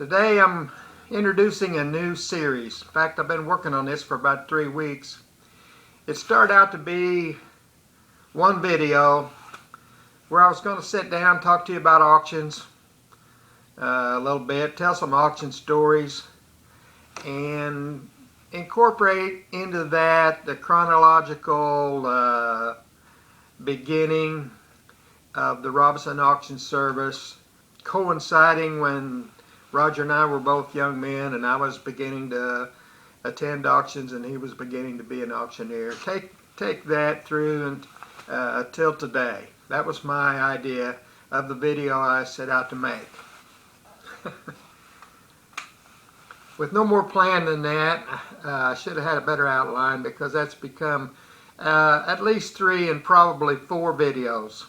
Today I'm introducing a new series. In fact, I've been working on this for about 3 weeks. It started out to be one video where I was going to sit down, talk to you about auctions a little bit, tell some auction stories, and incorporate into that the chronological beginning of the Robinson Auction Service, coinciding when Roger and I were both young men and I was beginning to attend auctions and he was beginning to be an auctioneer. Take that through until today. That was my idea of the video I set out to make. With no more plan than that, I should have had a better outline because that's become at least 3 and probably 4 videos.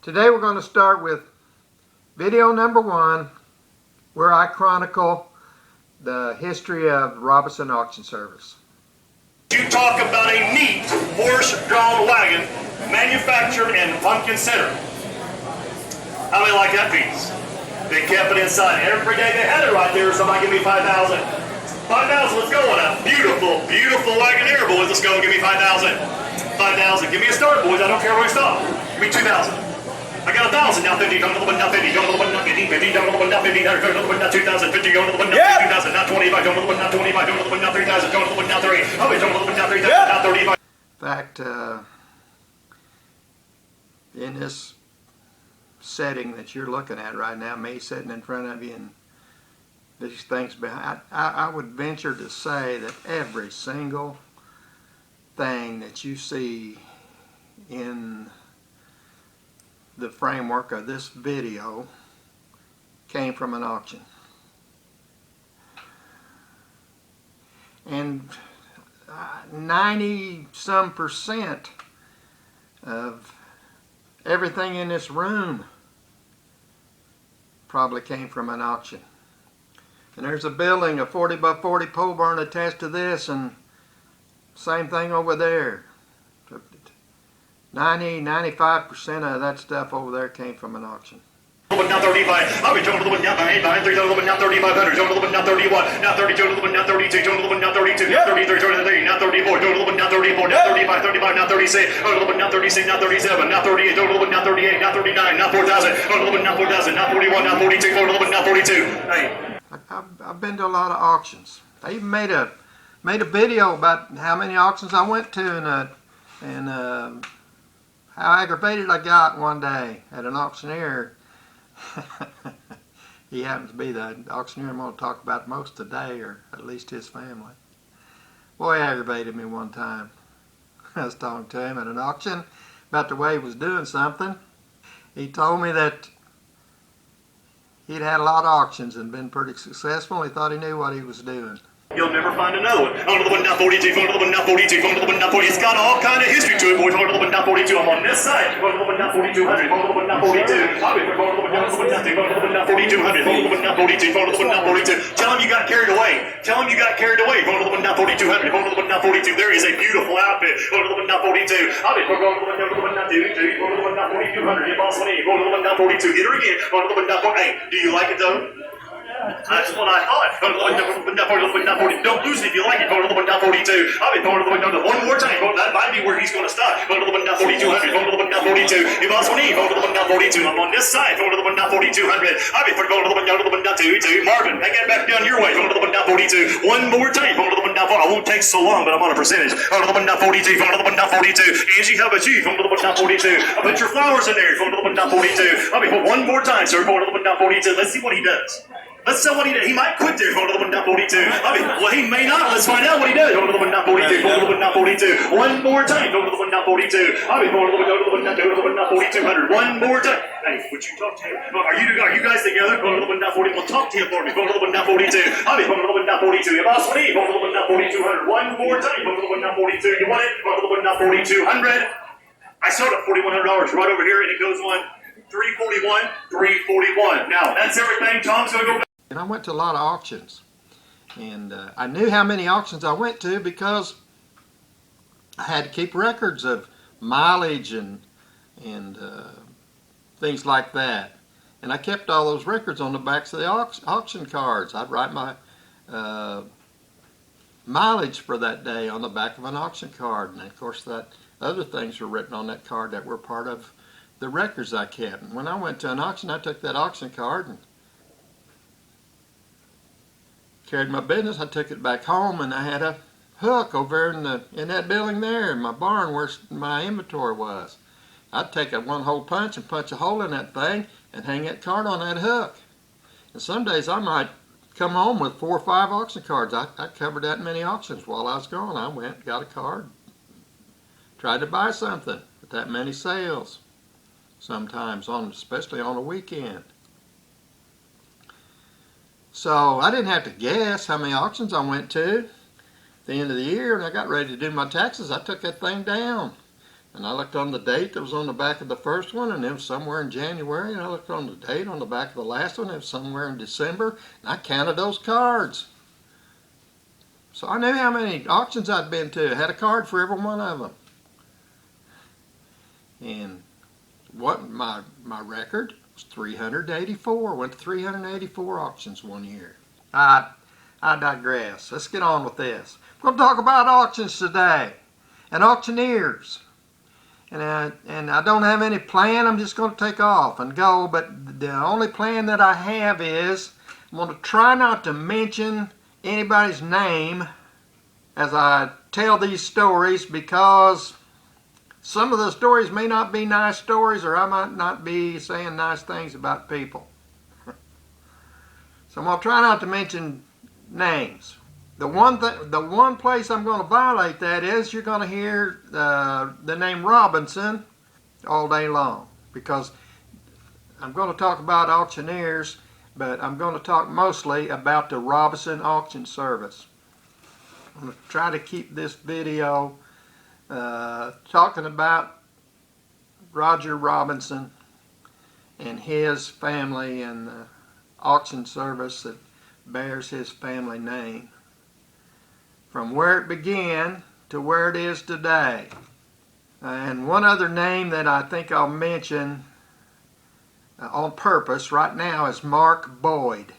Today we're going to start with video number 1, where I chronicle the history of Robinson Auction Service. You talk about a neat horse-drawn wagon manufactured in Pumpkin Center. How many like that piece? They kept it inside. Every day they had it right there. Somebody give me 5,000. 5,000, let's go on a beautiful, beautiful Wagoneer, boys. Let's go. Give me 5,000. 5,000. Give me a start, boys. I don't care where we stop. Give me 2,000. I got 1,000, now 50, go to the one, now 50, go to the one, now 50, 50, go to the one, now 50, go to the one, now 2,000, 50, go to the one, now 2,000, now 25, go to the one, now 25, go to the one, now 3,000, go to the one, now 3, oh, wait, go to the one, now 3,000, now 35. In fact, in this setting that you're looking at right now, me sitting in front of you and these things behind, I would venture to say that every single thing that you see in the framework of this video came from an auction. And 90-some% of everything in this room probably came from an auction. And there's a building, a 40 by 40 pole barn attached to this, and same thing over there. 90-95% of that stuff over there came from an auction. Now 35, I'll be going to the one, now 9, 3, go to the one, now 3,500, go to the one, now 31, now 32, go to the one, now 32, go to the one, now 32, now 33, go to the 30, now 34, go to the one, now 34, now 35, 35, now 36, go to the one, now 36, now 37, now 38, go to the one, now 38, now 39, now 4,000, go to the one, now 4,000, now 41, now 42, go to the one, now 42. Hey. I've been to a lot of auctions. I even made a video about how many auctions I went to and how aggravated I got one day at an auctioneer. He happens to be the auctioneer I'm going to talk about most today, or at least his family. Boy, he aggravated me one time. I was talking to him at an auction about the way he was doing something. He told me that he'd had a lot of auctions and been pretty successful. He thought he knew what he was doing. You'll never find another one. Go to the one, now 42, go to the one, now 42, go to the one, now 40. It's got all kind of history to it, boys. Go to the one, now 42. I'm on this side. Go to the one, now 4,200. Go to the one, now 42. I'll be going to the one, now 42. Go to the one, now 4,200. Go to the one, now 42. Go to the one, now 42. Tell him you got carried away. Tell him you got carried away. Go to the one, now 4,200. Go to the one, now 42. There is a beautiful outfit. Go to the one, now 42. I'll be going to the one, now 2, go to the one, now 4,200. You boss money. Go to the one, now 42. Get her again. Go to the one, now 4. Hey, do you like it though? That's what I thought. Go to the one, now 40. Don't lose it if you like it. Go to the one, now 42. I'll be going to the one, now one more time. That might be where he's going to stop. Go to the one, now 4,200. Go to the one, now 42. You boss money. Go to the one, now 42. I'm on this side. Go to the one, now 4,200. I'll be going to the one, now 2. Marvin, I got back down your way. Go to the one, now 42. One more time. Go to the one, now 4. I won't take so long, but I'm on a percentage. Go to the one, now 42. Go to the one, now 42. Angie, how about you? Go to the one, now 42. I'll put your flowers in there. Go to the one, now 42. I'll be one more time, sir. Go to the one, now 42. Let's see what he does. Let's see what he did. He might quit there. Go to the one, now 42. Well, he may not. Let's find out what he does. Go to the one, now 42. Go to the one, now 42. One more time. Go to the one, now 42. I'll be going to the one, now 4,200. One more time. Hey, would you talk to him? Are you guys together? Go to the one, now 40. Well, talk to him for me. Go to the one, now 42. I'll be going to the one, now 42. Your boss me. Go to the one, now 4,200. One more time. Go to the one, now 42. You want it? Go to the one, now 4,200. I sold it $4,100 right over here, and it goes on 341, 341. Now, that's everything. Tom's going to go back. And I went to a lot of auctions, and I knew how many auctions I went to because I had to keep records of mileage and things like that. And I kept all those records on the backs of the auction cards. I'd write my mileage for that day on the back of an auction card. And of course, that other things were written on that card that were part of the records I kept. And when I went to an auction, I took that auction card and carried my business. I took it back home, and I had a hook over in that building there in my barn where my inventory was. I'd take a one-hole punch and punch a hole in that thing and hang that card on that hook. And some days I might come home with 4 or 5 auction cards. I covered that many auctions while I was gone. I went, got a card, tried to buy something with that many sales. Sometimes, especially on a weekend. So I didn't have to guess how many auctions I went to. At the end of the year, and I got ready to do my taxes, I took that thing down. And I looked on the date that was on the back of the first one, and it was somewhere in January. And I looked on the date on the back of the last one, it was somewhere in December. And I counted those cards. So I knew how many auctions I'd been to. I had a card for every one of them. And what my record was 384. Went to 384 auctions one year. I digress. Let's get on with this. We're going to talk about auctions today and auctioneers. And I don't have any plan. I'm just going to take off and go. But the only plan that I have is I'm going to try not to mention anybody's name as I tell these stories, because some of the stories may not be nice stories, or I might not be saying nice things about people. So I'm going to try not to mention names. The one place I'm going to violate that is you're going to hear the name Robinson all day long, because I'm going to talk about auctioneers, but I'm going to talk mostly about the Robinson Auction Service. I'm going to try to keep this video talking about Roger Robinson and his family and the auction service that bears his family name, from where it began to where it is today. And one other name that I think I'll mention on purpose right now is Mark Boyd.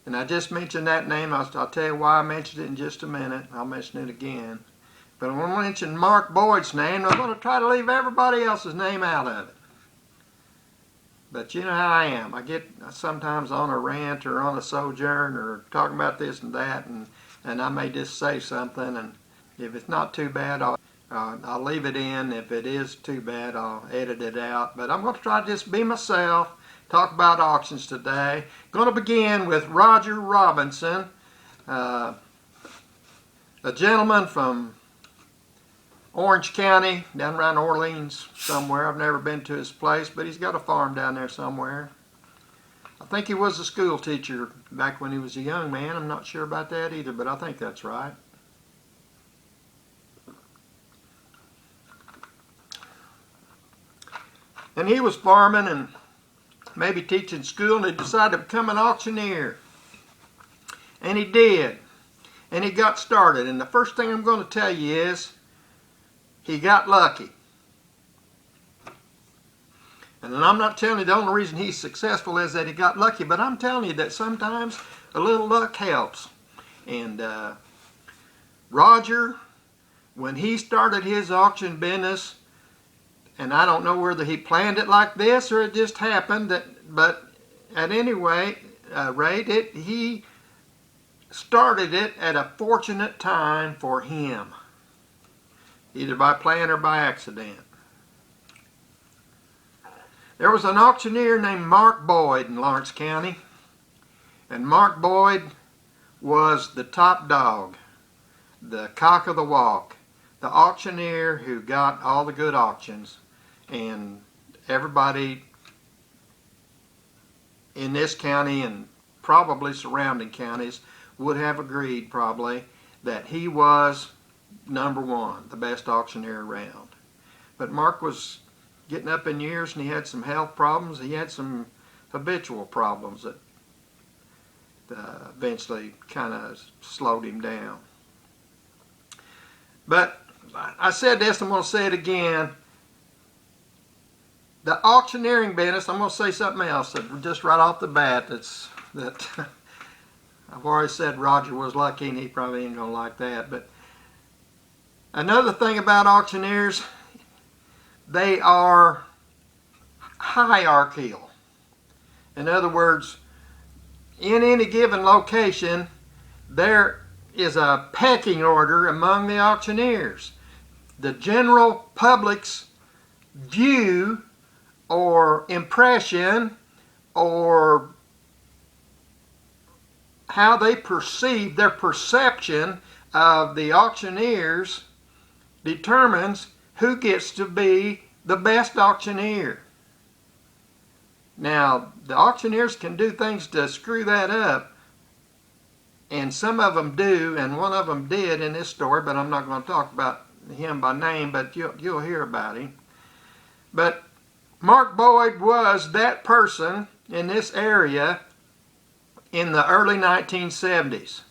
And I just mentioned that name. I'll tell you why I mentioned it in just a minute. I'll mention it again. But I'm going to mention Mark Boyd's name. I'm going to try to leave everybody else's name out of it. But you know how I am. I get sometimes on a rant or on a sojourn or talking about this and that, and I may just say something, and if it's not too bad, I'll leave it in. If it is too bad, I'll edit it out. But I'm going to try to just be myself, talk about auctions today. Going to begin with Roger Robinson, a gentleman from Orange County, down around Orleans somewhere. I've never been to his place, but he's got a farm down there somewhere. I think he was a school teacher back when he was a young man. I'm not sure about that either, but I think that's right. And he was farming and maybe teaching school, and he decided to become an auctioneer. And he did. And he got started. And the first thing I'm going to tell you is he got lucky. And I'm not telling you the only reason he's successful is that he got lucky, but I'm telling you that sometimes a little luck helps. And Roger, when he started his auction business, and I don't know whether he planned it like this or it just happened, but at any rate, he started it at a fortunate time for him, either by plan or by accident. There was an auctioneer named Mark Boyd in Lawrence County, and Mark Boyd was the top dog, the cock of the walk, the auctioneer who got all the good auctions. And everybody in this county and probably surrounding counties would have agreed probably that he was number one, the best auctioneer around. But Mark was getting up in years, and he had some health problems. He had some habitual problems that eventually kind of slowed him down. But I said this, I'm going to say it again. the auctioneering business, I'm going to say something else that just right off the bat that I've already said Roger was lucky, and he probably ain't going to like that. But another thing about auctioneers, they are hierarchical. In other words, in any given location, there is a pecking order among the auctioneers. The general public's view or impression or how they perceive, their perception of the auctioneers determines who gets to be the best auctioneer. Now, the auctioneers can do things to screw that up, and some of them do, and one of them did in this story, but I'm not going to talk about him by name, but you'll hear about him. But Mark Boyd was that person in this area in the early 1970s.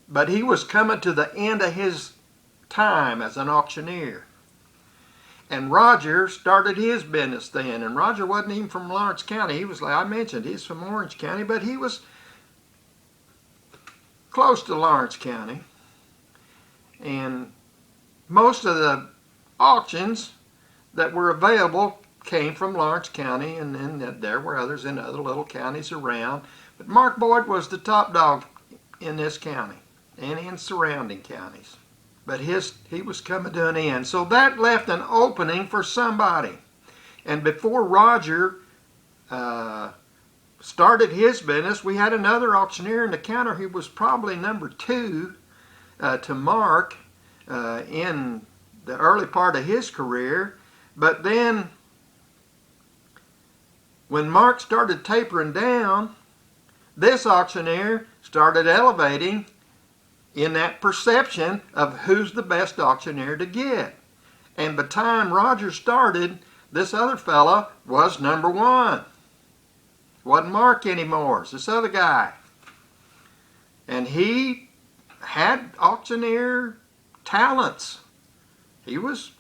But he was coming to the end of his time as an auctioneer. And Roger started his business then. And Roger wasn't even from Lawrence County. He was, like I mentioned, he's from Orange County, but he was close to Lawrence County. And most of the auctions that were available came from Lawrence County, and then there were others in other little counties around. But Mark Boyd was the top dog in this county and in surrounding counties. But he was coming to an end. So that left an opening for somebody. And before Roger started his business, we had another auctioneer in the counter who was probably number 2 to Mark in the early part of his career. But then when Mark started tapering down, this auctioneer started elevating in that perception of who's the best auctioneer to get. And by the time Roger started, this other fella was number 1. Wasn't Mark anymore. It's this other guy. And he had auctioneer talents. He was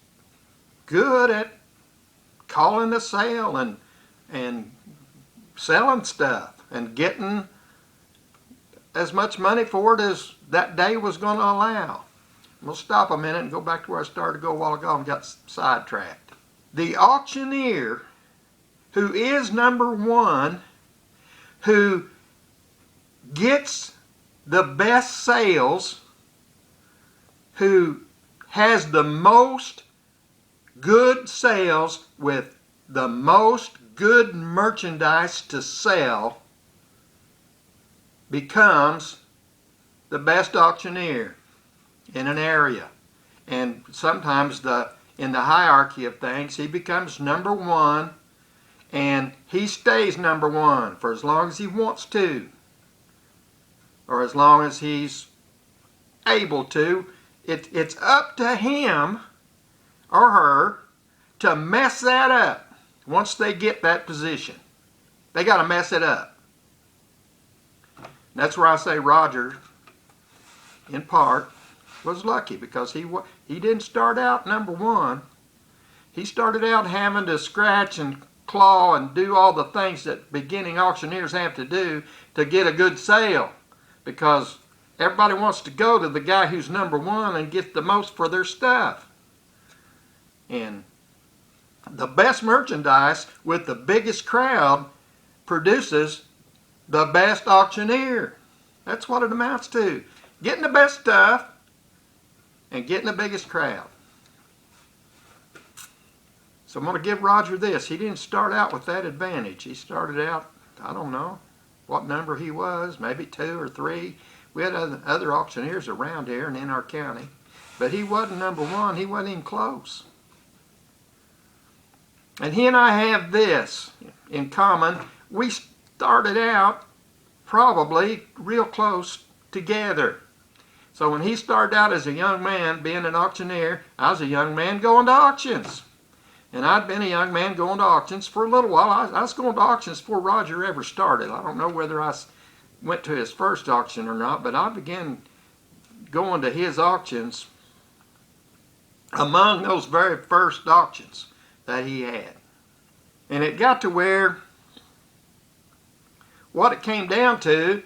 good at calling a sale and selling stuff and getting as much money for it as that day was going to allow. We'll stop a minute and go back to where I started to go a while ago and got sidetracked. The auctioneer who is number 1, who gets the best sales, who has the most good sales with the most good merchandise to sell, becomes the best auctioneer in an area. And sometimes in the hierarchy of things, he becomes number 1, and he stays number 1 for as long as he wants to, or as long as he's able to. It's up to him or her to mess that up once they get that position. They got to mess it up. That's where I say Roger, in part, was lucky, because he didn't start out number 1. He started out having to scratch and claw and do all the things that beginning auctioneers have to do to get a good sale, because everybody wants to go to the guy who's number 1 and get the most for their stuff. And the best merchandise with the biggest crowd produces the best auctioneer. That's what it amounts to. Getting the best stuff and getting the biggest crowd. So I'm going to give Roger this. He didn't start out with that advantage. He started out, I don't know what number he was, maybe 2 or 3. We had other auctioneers around here and in our county. But he wasn't number 1. He wasn't even close. And he and I have this in common. We started out probably real close together. So when he started out as a young man being an auctioneer, I was a young man going to auctions. And I'd been a young man going to auctions for a little while. I was going to auctions before Roger ever started. I don't know whether I went to his first auction or not, but I began going to his auctions among those very first auctions. that he had. And it got to where what it came down to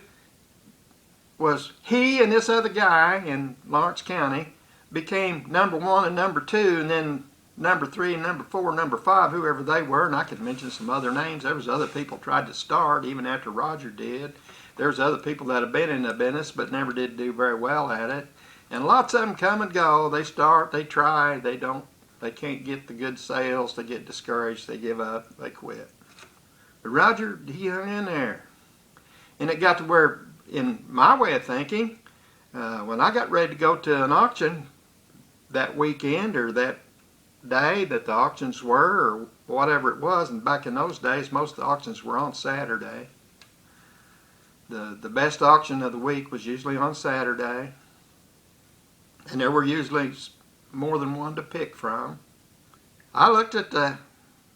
was he and this other guy in Lawrence County became number 1 and number 2, and then number 3 and number 4 and number 5, whoever they were, and I could mention some other names. There was other people tried to start even after Roger did. There's other people that have been in the business but never did do very well at it. And lots of them come and go. They start, they try, they can't get the good sales, they get discouraged, they give up, they quit. But Roger, he hung in there. And it got to where, in my way of thinking, when I got ready to go to an auction that weekend or that day that the auctions were, or whatever it was, and back in those days most of the auctions were on Saturday. The best auction of the week was usually on Saturday, and there were usually more than one to pick from. I looked at the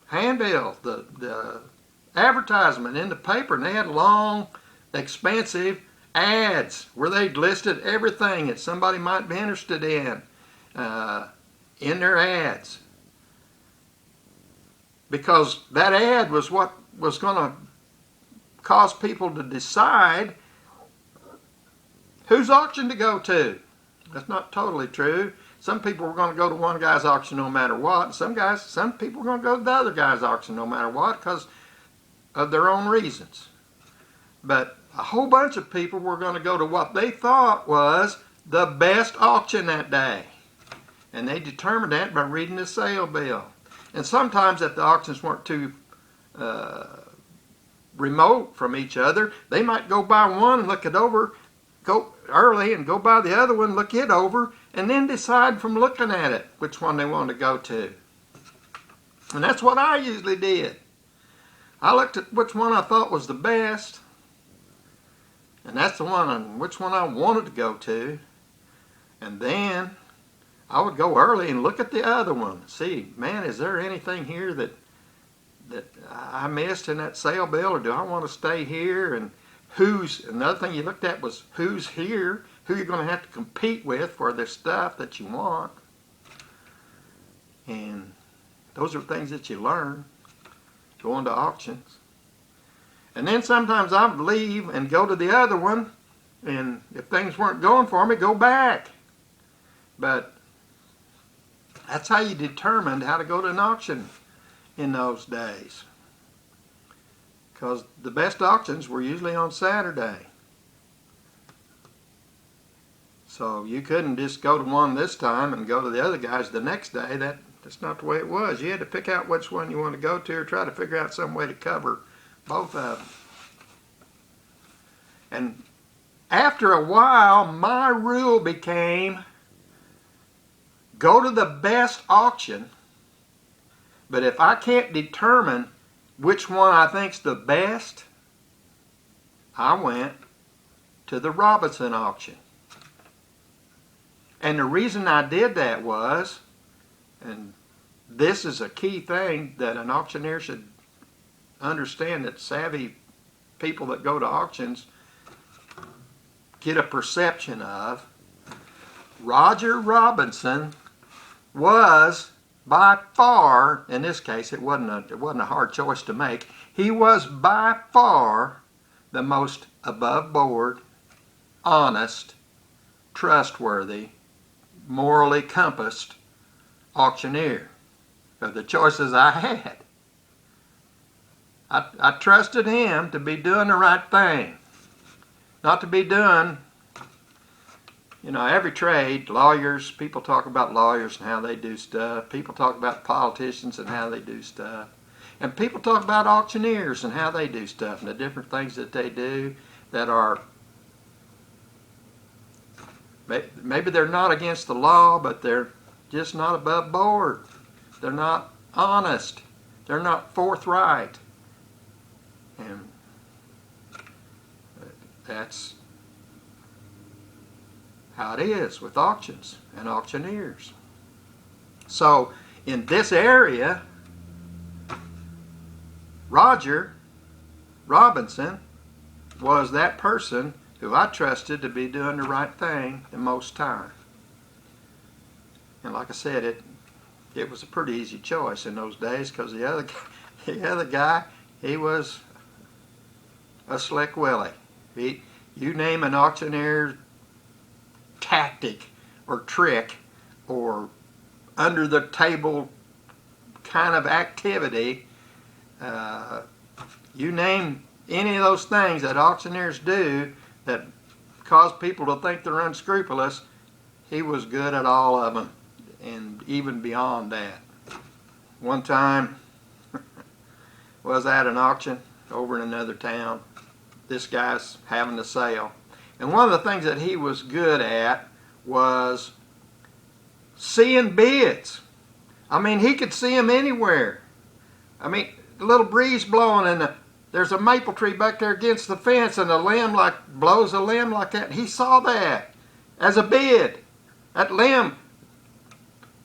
handbill, the advertisement in the paper, and they had long, expensive ads where they listed everything that somebody might be interested in their ads, because that ad was what was going to cause people to decide whose auction to go to. That's not totally true. Some people were going to go to one guy's auction no matter what. Some people were going to go to the other guy's auction no matter what because of their own reasons. But a whole bunch of people were going to go to what they thought was the best auction that day. And they determined that by reading the sale bill. And sometimes if the auctions weren't too remote from each other, they might go by one and look it over, go early and go by the other one, look it over, and then decide from looking at it which one they wanted to go to. And that's what I usually did. I looked at which one I thought was the best, and that's the one, which one I wanted to go to, and then I would go early and look at the other one. See, man, is there anything here that I missed in that sale bill, or do I want to stay here? And another thing you looked at was who's here, who you're going to have to compete with for the stuff that you want. And those are things that you learn going to auctions. And then sometimes I would leave and go to the other one, and if things weren't going for me, go back. But that's how you determined how to go to an auction in those days, because the best auctions were usually on Saturday. So you couldn't just go to one this time and go to the other guys the next day. That's not the way it was. You had to pick out which one you want to go to, or try to figure out some way to cover both of them. And after a while, my rule became go to the best auction, but if I can't determine which one I think's the best, I went to the Robinson auction. And the reason I did that was, and this is a key thing that an auctioneer should understand, that savvy people that go to auctions get a perception of, Roger Robinson was by far, in this case it wasn't a hard choice to make, he was by far the most above board, honest, trustworthy, morally compassed auctioneer of the choices I had. I trusted him to be doing the right thing, not to be doing, every trade, lawyers, people talk about lawyers and how they do stuff. People talk about politicians and how they do stuff. And people talk about auctioneers and how they do stuff and the different things that they do that are, maybe they're not against the law, but they're just not above board. They're not honest. They're not forthright. And that's how it is with auctions and auctioneers. So in this area, Roger Robinson was that person who I trusted to be doing the right thing the most time. And like I said, it was a pretty easy choice in those days, because the other guy, he was a slick Willie. You name an auctioneer tactic or trick or under the table kind of activity, you name any of those things that auctioneers do that cause people to think they're unscrupulous, he was good at all of them, and even beyond that. One time was at an auction over in another town. This guy's having a sale, and one of the things that he was good at was seeing bids. I mean, he could see them anywhere. I mean, a little breeze blowing, and there's a maple tree back there against the fence, and a limb blows a limb like that. He saw that as a bid. That limb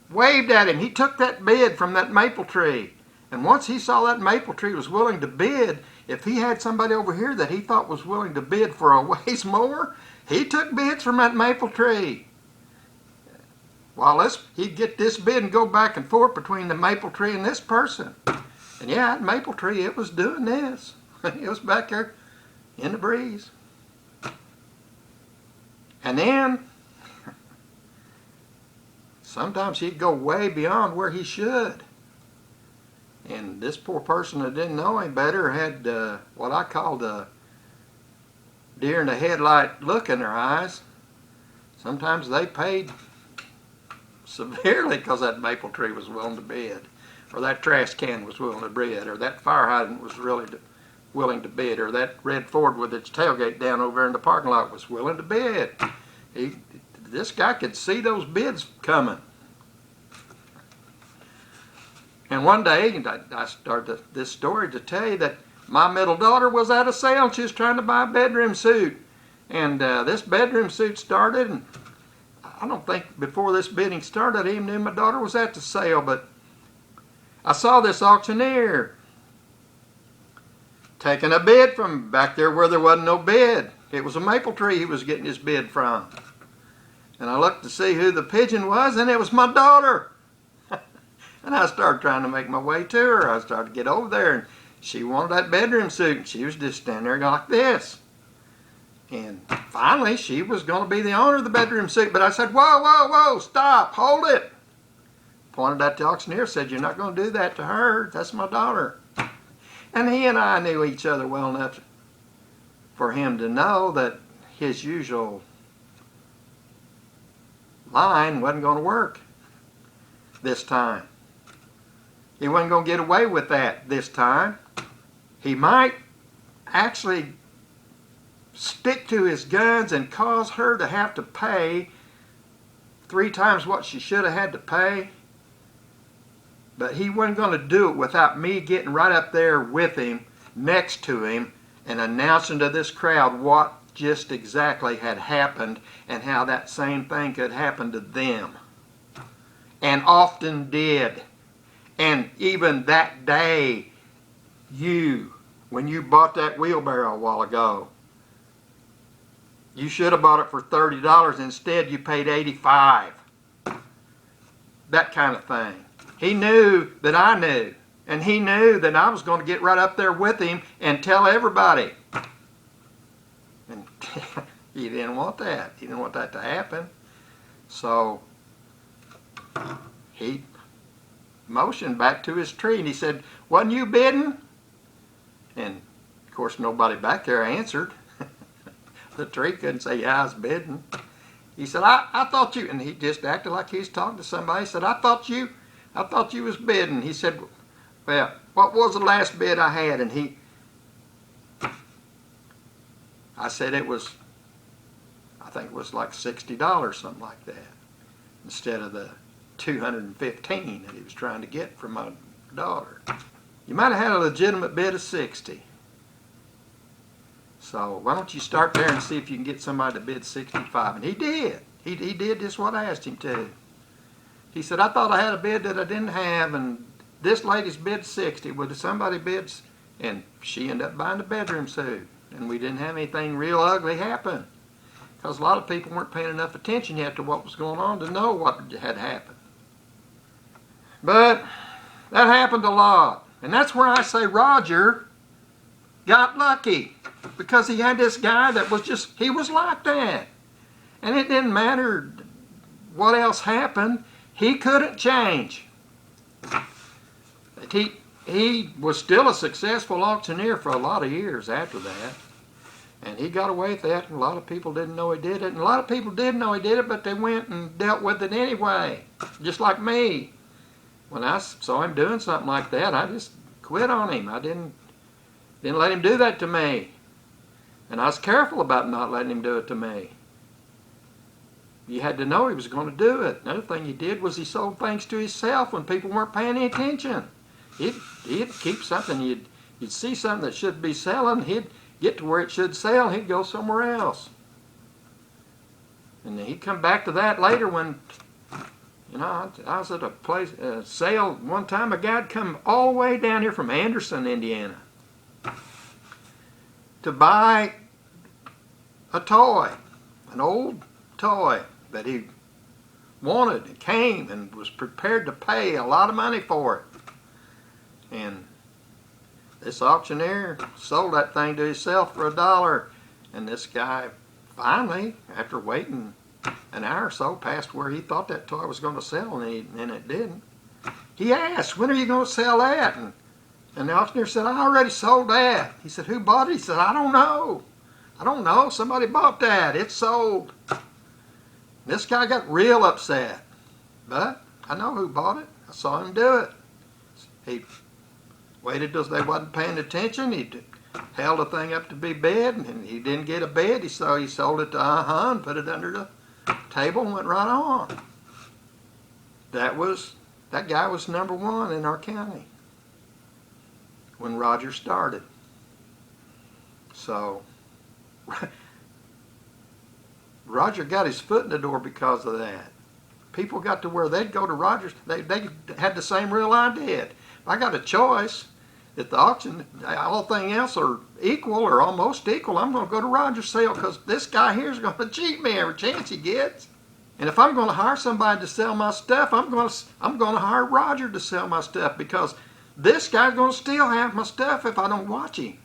waved at him. He took that bid from that maple tree. And once he saw that maple tree was willing to bid, if he had somebody over here that he thought was willing to bid for a ways more, he took bids from that maple tree. Well, he'd get this bid and go back and forth between the maple tree and this person. And yeah, that maple tree, it was doing this. It was back there in the breeze. And then sometimes he'd go way beyond where he should. And this poor person that didn't know any better had what I called a deer in the headlight look in their eyes. Sometimes they paid severely because that maple tree was willing to bid, or that trash can was willing to bid, or that fire hydrant was really willing to bid, or that red Ford with its tailgate down over in the parking lot was willing to bid. This guy could see those bids coming. And one day, I started this story to tell you that my middle daughter was at a sale, and she was trying to buy a bedroom suit. And this bedroom suit started, and I don't think before this bidding started I even knew my daughter was at the sale, but I saw this auctioneer taking a bid from back there where there wasn't no bid. It was a maple tree he was getting his bid from. And I looked to see who the pigeon was, and it was my daughter. And I started trying to make my way to her. I started to get over there, and she wanted that bedroom suit, and she was just standing there like this. And finally, she was going to be the owner of the bedroom suit, but I said, whoa, whoa, whoa, stop, hold it. Pointed at the auctioneer, said, you're not going to do that to her. That's my daughter. And he and I knew each other well enough for him to know that his usual line wasn't going to work this time. He wasn't going to get away with that this time. He might actually stick to his guns and cause her to have to pay 3 times what she should have had to pay. But he wasn't going to do it without me getting right up there with him, next to him, and announcing to this crowd what just exactly had happened and how that same thing could happen to them. And often did. And even that day, when you bought that wheelbarrow a while ago, you should have bought it for $30. Instead, you paid $85. That kind of thing. He knew that I knew. And he knew that I was going to get right up there with him and tell everybody. And he didn't want that. He didn't want that to happen. So he motioned back to his tree, and he said, wasn't you bidding? And of course nobody back there answered. The tree couldn't say, yeah, I was bidding. He said, I thought you, and he just acted like he was talking to somebody. He said, I thought you was bidding. He said, well, what was the last bid I had? And I said I think it was like $60, something like that, instead of the $215 that he was trying to get from my daughter. You might have had a legitimate bid of $60. So why don't you start there and see if you can get somebody to bid $65? And he did. He did just what I asked him to. He said, I thought I had a bid that I didn't have, and this lady's bid $60. Well, somebody bids, and she ended up buying the bedroom suit. And we didn't have anything real ugly happen, because a lot of people weren't paying enough attention yet to what was going on to know what had happened. But that happened a lot. And that's where I say Roger got lucky. Because he had this guy that was just, he was like that. And it didn't matter what else happened. He couldn't change. He was still a successful auctioneer for a lot of years after that. And he got away with that, and a lot of people didn't know he did it. And a lot of people did know he did it, but they went and dealt with it anyway. Just like me. When I saw him doing something like that, I just quit on him. I didn't let him do that to me. And I was careful about not letting him do it to me. You had to know he was going to do it. Another thing he did was he sold things to himself when people weren't paying any attention. He'd keep something, you'd see something that should be selling, he'd get to where it should sell, he'd go somewhere else. And then he'd come back to that later when, I was at a sale one time, a guy'd come all the way down here from Anderson, Indiana, to buy a toy, an old toy that he wanted and came and was prepared to pay a lot of money for it. And this auctioneer sold that thing to himself for $1. And this guy finally, after waiting an hour or so, past where he thought that toy was going to sell, and it didn't. He asked, "When are you going to sell that?" And the auctioneer said, "I already sold that." He said, "Who bought it?" He said, "I don't know. I don't know. Somebody bought that. It's sold." This guy got real upset. But I know who bought it. I saw him do it. He waited till they wasn't paying attention. He held the thing up to be bid, and he didn't get a bid. He sold it to and put it under the table and went right on. That guy was number one in our county when Roger started. So Roger got his foot in the door because of that. People got to where they'd go to Rogers. They had the same rule I did. If I got a choice at the auction, all things else are equal or almost equal, I'm going to go to Roger's sale because this guy here is going to cheat me every chance he gets. And if I'm going to hire somebody to sell my stuff, I'm going to hire Roger to sell my stuff because this guy's going to still have my stuff if I don't watch him.